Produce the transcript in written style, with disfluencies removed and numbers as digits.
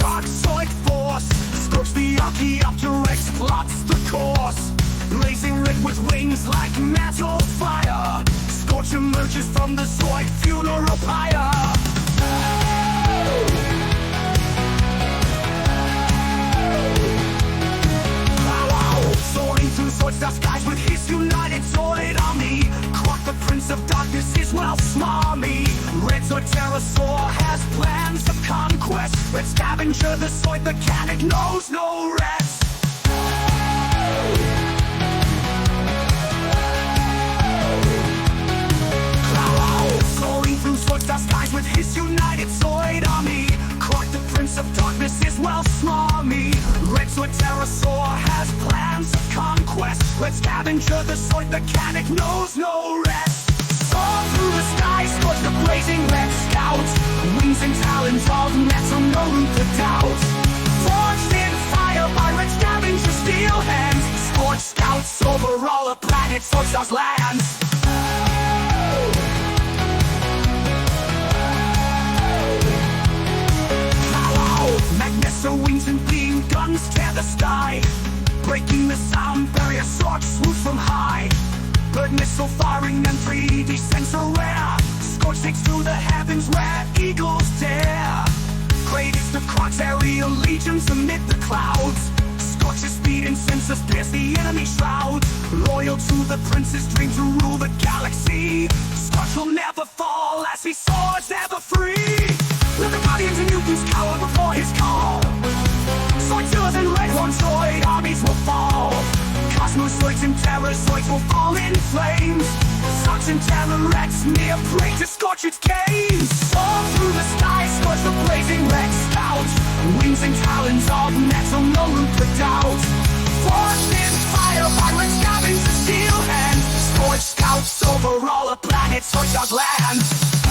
rock Zoid force. Scorch the Archaeopteryx plots the course. Blazing red with wings like metal fire. Scorch emerges from the Zoid funeral pyre. Soaring through Zoidstar skies with his united Zoid army. Croc the Prince of Darkness is well smarmy. Red Zoid pterosaur has plans of conquest. Red scavenger the Zoid mechanic knows no rest. Soaring through Zoidstar skies with his united Zoid army. Croc the Prince of Darkness is well smarmy. Red Zoid pterosaur has plans of conquest. Red scavenger the Zoid mechanic knows no rest. Soar through the sky, Scorch the blazing red scout. Wings and talons of metal, no room for doubt. Forged in fire by red scavenger steel hands. Scorch scouts over all the planet Zoidstar's lands. Magneso wings and beam guns tear the sky. Breaking the sound barrier, Storch swoops from high. Bird missile firing and 3D sensor rare. Scorch takes through the heavens where eagles dare. Great is the Croc's aerial legions amid the clouds. Scorch's speed and sensors pierce the enemy shrouds. Loyal to the prince's dream to rule the galaxy. Scorch will never fall as he soars ever free. Let the guardians and mutants cower before his call. Zoids and Redhorn Zoid armies will fall. Cosmos Zoids and Terror Zoids will fall in flames. Scorch and Terror-X mere prey to Scorch its gaze. Soar through the sky, Scorch the blazing red scout. Wings and talons of metal, no room for doubt. Forged in fire by red scavenger steel hands. Scorch scouts over all the planet Zoidstar's lands.